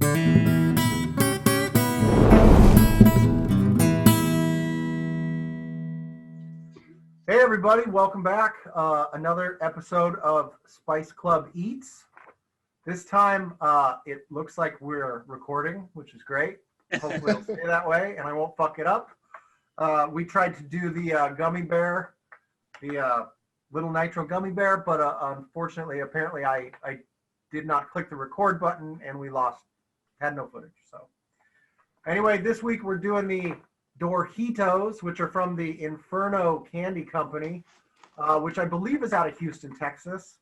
Hey everybody, welcome back. Another episode of Spice Club Eats. This time it looks like we're recording, which is great. Hopefully it'll stay that way and I won't fuck it up. We tried to do the gummy bear, the little nitro gummy bear, but unfortunately, apparently I did not click the record button and we had no footage. So anyway, this week we're doing the DorHEAtos, which are from the Inferno Candy Company, which I believe is out of Houston, Texas.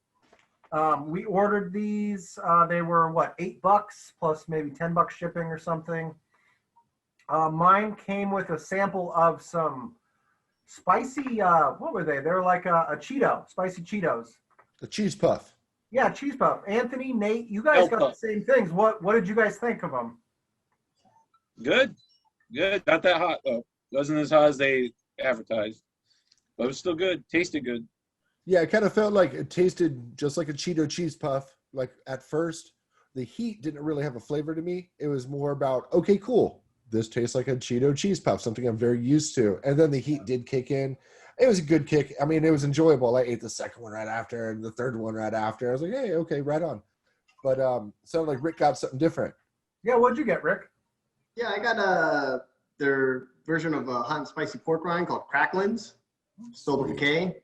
We ordered these. They were, what, $8 plus maybe $10 shipping or something. Mine came with a sample of some spicy, what were they? They're like a Cheeto, spicy Cheetos. The cheese puff. Yeah, cheese puff. Anthony, Nate, you guys got the same things. What did you guys think of them? Good. Not that hot though. Wasn't as hot as they advertised, but it was still good. Tasted good. Yeah, it kind of felt like it tasted just like a Cheeto cheese puff. Like at first, the heat didn't really have a flavor to me. It was more about, okay, cool. This tastes like a Cheeto cheese puff, something I'm very used to. And then the heat did kick in. It was a good kick. I mean, it was enjoyable. I ate the second one right after and the third one right after. I was like, hey, okay, right on. But sounded like Rick got something different. Yeah, what'd you get, Rick? Yeah, I got their version of a hot and spicy pork rind called Cracklins, spelled with a K.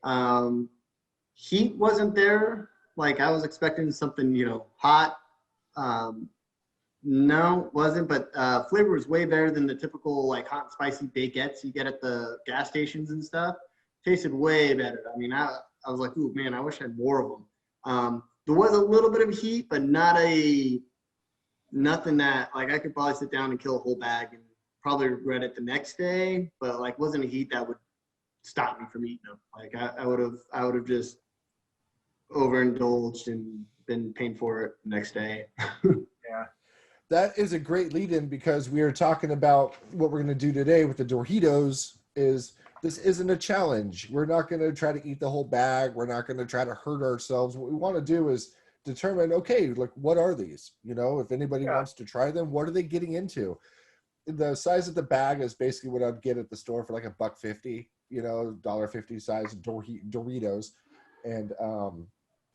Heat wasn't there. Like I was expecting something, hot. No, it wasn't. But flavor was way better than the typical like hot and spicy baguettes you get at the gas stations and stuff. Tasted way better. I mean, I was like, ooh, man, I wish I had more of them. There was a little bit of heat, but nothing that like I could probably sit down and kill a whole bag and probably regret it the next day, but like wasn't a heat that would stop me from eating them. Like I would have just overindulged and been paying for it the next day. Yeah. That is a great lead-in because we are talking about what we're going to do today with the DorHEAtos is this isn't a challenge. We're not going to try to eat the whole bag. We're not going to try to hurt ourselves. What we want to do is determine, okay, like what are these? If anybody wants to try them, what are they getting into? The size of the bag is basically what I'd get at the store for like $1.50, $1.50 size DorHEAtos. And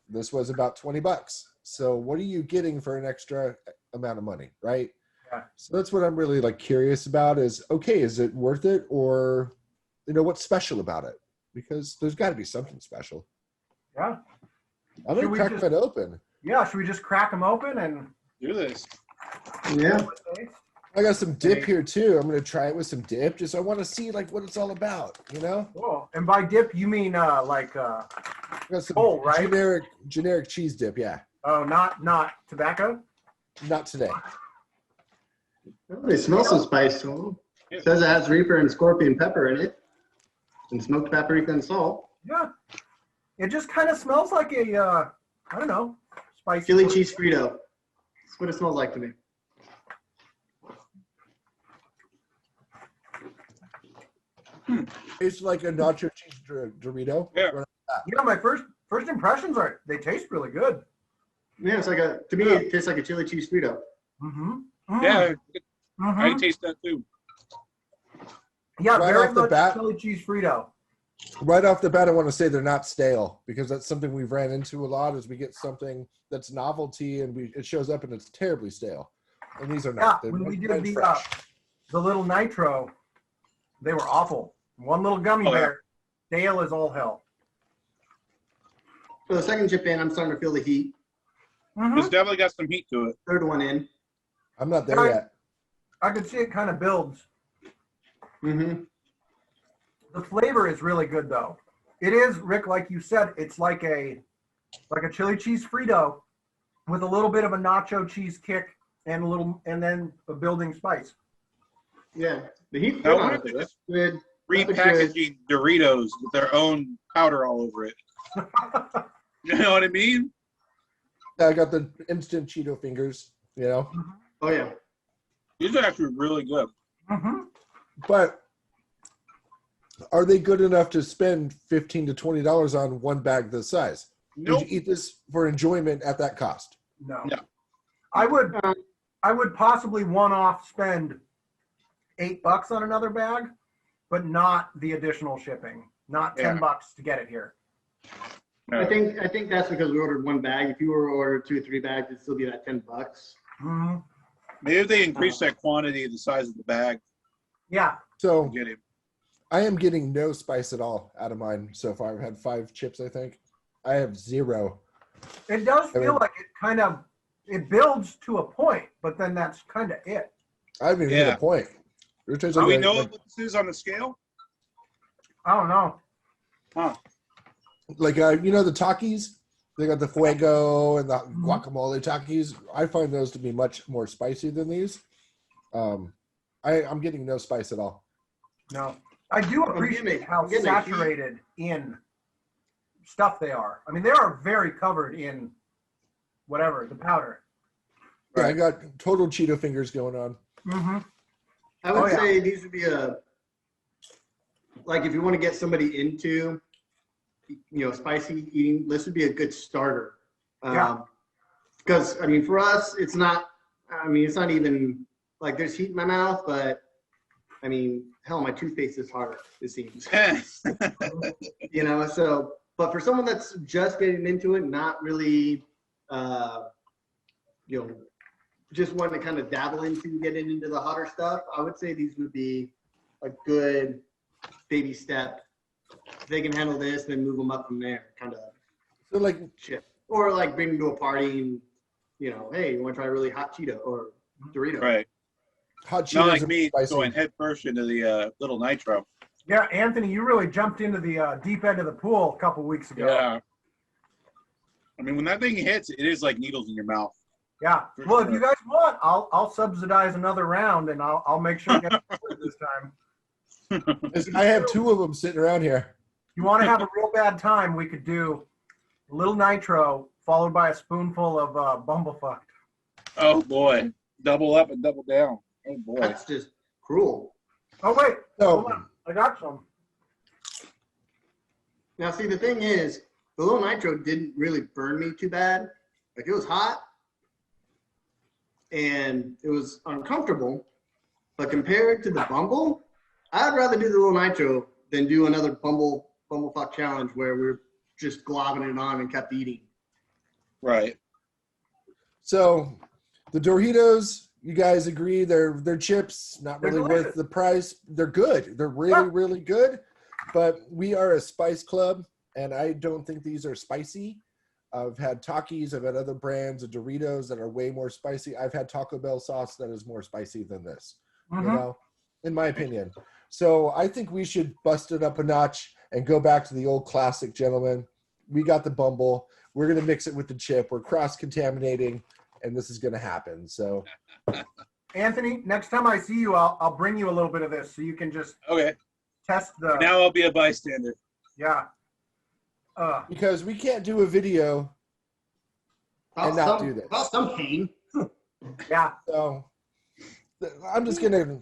this was about $20. So what are you getting for an extra amount of money, right? Yeah. So that's what I'm really like curious about is, okay, is it worth it? Or, what's special about it? Because there's got to be something special. Yeah. I'm going to crack it open. Yeah, should we just crack them open and Do this. Yeah. I got some dip here too. I'm going to try it with some dip. Just I want to see like what it's all about, Cool. And by dip, you mean like I got some right? generic cheese dip, yeah. Oh, not tobacco? Not today. Oh, they smell some spice to them. It says it has Reaper and Scorpion pepper in it, and smoked paprika and salt. Yeah. It just kind of smells like a, I don't know, spicy. Chili cheese Frito. That's what it smells like to me. Tastes like a nacho cheese Dorito. Yeah. Yeah, my first impressions are they taste really good. Yeah, it's like to me, it tastes like a chili cheese Frito. Mm-hmm. Yeah, Mm-hmm. I taste that too. Yeah, Right very off the much bat- chili cheese Frito. Right off the bat, I want to say they're not stale because that's something we've ran into a lot is we get something that's novelty and it shows up and it's terribly stale. And these are not. Yeah, They're when we did fresh. the little nitro, they were awful. One little gummy bear, stale as all hell. So the second chip in, I'm starting to feel the heat. It's definitely got some heat to it. Third one in. I'm not there yet. I could see it kind of builds. Mm-hmm. The flavor is really good though. It is, Rick, like you said, it's like a chili cheese Frito with a little bit of a nacho cheese kick and then a building spice. Yeah, the heat. I wonder if they're just Good. repackaging Doritos with their own powder all over it. You know what I mean? I got the instant Cheeto fingers, Oh yeah. These are actually really good. Mm-hmm. But are they good enough to spend $15 to $20 on one bag this size? Nope. Would you eat this for enjoyment at that cost? No. No. I would. I would possibly one-off spend $8 on another bag, but not the additional shipping. Not $10 to get it here. No. I think that's because we ordered one bag. If you were to order 2 or 3 bags, it'd still be that $10. Mm-hmm. Maybe if they increase that quantity, the size of the bag, Yeah. So get him. I am getting no spice at all out of mine so far. I've had 5 chips, I think. I have 0. It does feel like it builds to a point, but then that's kind of it. I haven't even hit a point. It tastes Do we like know what this is on the scale? I don't know. Huh. like you know the Takis? They got the Fuego and the guacamole Takis. I find those to be much more spicy than these. I'm getting no spice at all. No. I do appreciate how saturated in stuff they are. I mean, they are very covered in whatever, the powder. Yeah, I got total Cheeto fingers going on. Mm-hmm. I would say these would be like if you want to get somebody into, spicy eating, this would be a good starter. Because, for us, it's not even like there's heat in my mouth, but hell, my toothpaste is hard, it seems. But for someone that's just getting into it, not really, just wanting to kind of dabble into getting into the hotter stuff, I would say these would be a good baby step. If they can handle this, then move them up from there, kind of. So like shit. Or like bring them to a party and, hey, you want to try a really hot Cheeto or Dorito? Right. hot Cheetos Not like are me spicy. going head first into the little nitro. Yeah, Anthony, you really jumped into the deep end of the pool a couple weeks ago. Yeah. When that thing hits, it is like needles in your mouth. Yeah. Well, if you guys want, I'll subsidize another round, and I'll make sure it gets this time. I have 2 of them sitting around here. You want to have a real bad time, we could do a little nitro followed by a spoonful of Bumblefuck. Oh boy, double up and double down. Oh boy, That's just cruel. Oh wait, hold So on. I got some. Now, see, the thing is, the little nitro didn't really burn me too bad. Like, it was hot, and it was uncomfortable. But compared to the Bumble, I'd rather do the little nitro than do another Bumblefuck challenge where we're just globbing it on and kept eating. right? So the DorHEAtos, you guys agree they're chips, not really worth the price. They're good. They're really good. But we are a spice club, and I don't think these are spicy. I've had Takis. I've had other brands of Doritos that are way more spicy. I've had Taco Bell sauce that is more spicy than this, in my opinion. So I think we should bust it up a notch and go back to the old classic, gentlemen. We got the Bumble. We're going to mix it with the chip. We're cross-contaminating, and this is going to happen. So, Anthony, next time I see you, I'll bring you a little bit of this so you can just test the. Now I'll be a bystander. Yeah. because we can't do a video and not do this. Well, some pain. Yeah. So I'm just going to.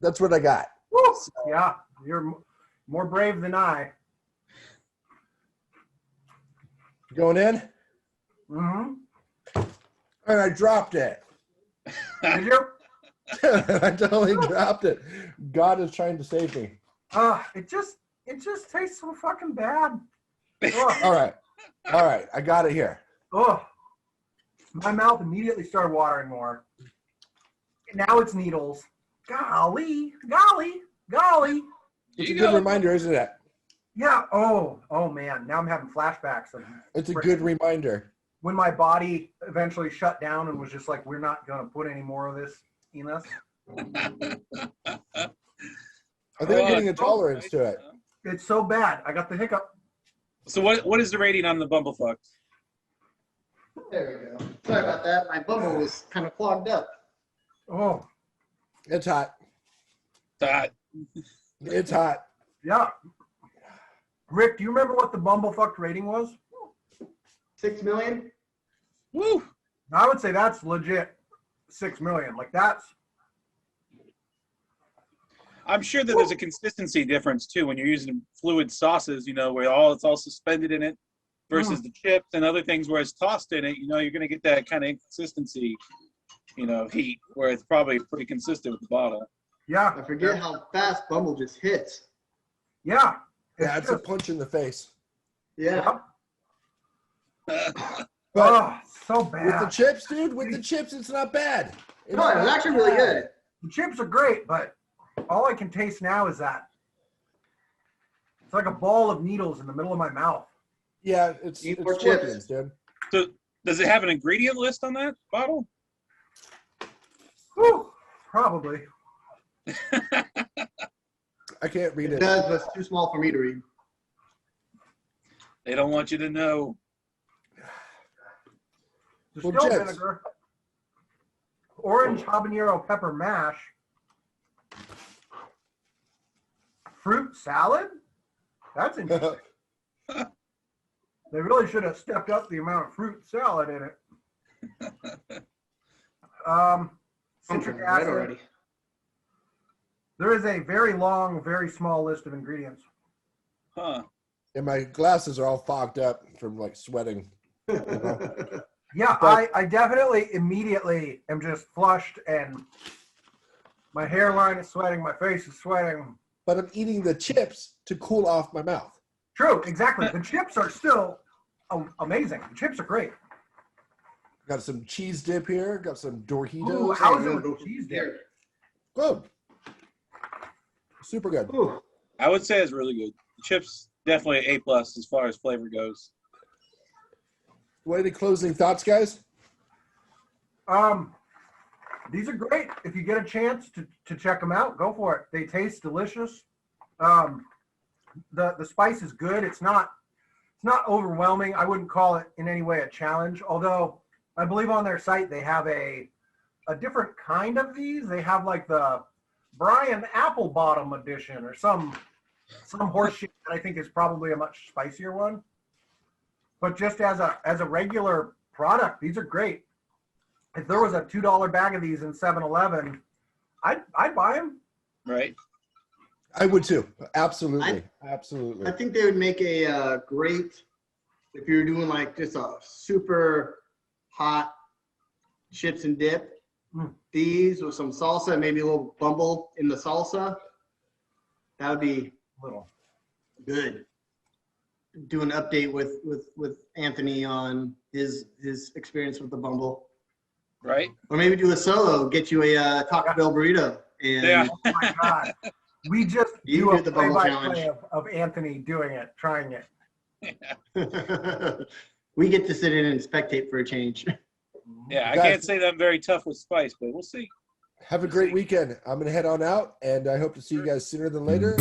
That's what I got. Woo! Yeah, you're more brave than I. Going in? Mm-hmm. And I dropped it. Did you? I totally dropped it. God is trying to save me. It just tastes so fucking bad. All right. I got it here. Oh, my mouth immediately started watering more. Now it's needles. Golly. It's a good reminder, isn't it? Yeah. Oh man. Now I'm having flashbacks of It's a good reminder. when my body eventually shut down and was just like, we're not going to put any more of this in us. I think I'm getting a tolerance to it. It's so bad. I got the hiccup. So what is the rating on the Bumblefuck? There we go. Sorry about that. My bubble was kind of clogged up. Oh, It's hot. That It's hot. yeah. Rick, do you remember what the Bumblefuck rating was? 6 million? woo. I would say that's legit 6 million. Like that's, I'm sure that there's a consistency difference too when you're using fluid sauces. Where it's all suspended in it. versus the chips and other things where it's tossed in it. You know, you're going to get that kind of inconsistency, you know, heat where it's probably pretty consistent with the bottle. Yeah. I forget how fast Bumble just hits. Yeah. Yeah, it's a just- punch in the face. Yeah. But Oh, so with the bad. chips, dude, with the chips, it's not bad. It's No, it was not actually really bad. good. The chips are great, but all I can taste now is that it's like a ball of needles in the middle of my mouth. Yeah, it's Eat more scorpions, chips. dude. So does it have an ingredient list on that bottle? Whew, probably. I can't read It it. does, but it's too small for me to read. They don't want you to know. Distill Well, chips. vinegar, orange habanero pepper mash, fruit salad. That's interesting. They really should have stepped up the amount of fruit salad in it. Citric Something right acid. already. There is a very long, very small list of ingredients. Huh. And my glasses are all fogged up from like sweating. Yeah, But- I definitely immediately am just flushed and my hairline is sweating, my face is sweating. But I'm eating the chips to cool off my mouth. True, exactly. The chips are still amazing. The chips are great. Got some cheese dip here. Got some Ooh, DorHEAtos. how is it with cheese dip? Good. Super good. Ooh. I would say it's really good. The chips definitely A+ as far as flavor goes. What any closing thoughts, guys? These are great. If you get a chance to check them out, go for it. They taste delicious. The spice is good. It's not overwhelming. I wouldn't call it in any way a challenge, although I believe on their site they have a different kind of these. They have like the Brian Applebottom edition or some horseshit that I think is probably a much spicier one. But just as a regular product, these are great. If there was a $2 bag of these in 7-Eleven, I'd buy them. Right? I would too. Absolutely. Absolutely. I think they would make a great, if you're doing like just a super hot chips and dip. These with some salsa, maybe a little Bumble in the salsa. That would be Little. good. Do an update with Anthony on his experience with the Bumble, Right? or maybe do a solo. Get you a Taco Bell burrito, and Yeah. Oh my God. We just You do a did the Bumble play-by-play challenge. of Anthony doing it, trying it. we get to sit in and spectate for a change. Yeah, I Guys- can't say that I'm very tough with spice, but we'll see. Have a great weekend. I'm going to head on out, and I hope to see you guys sooner than later.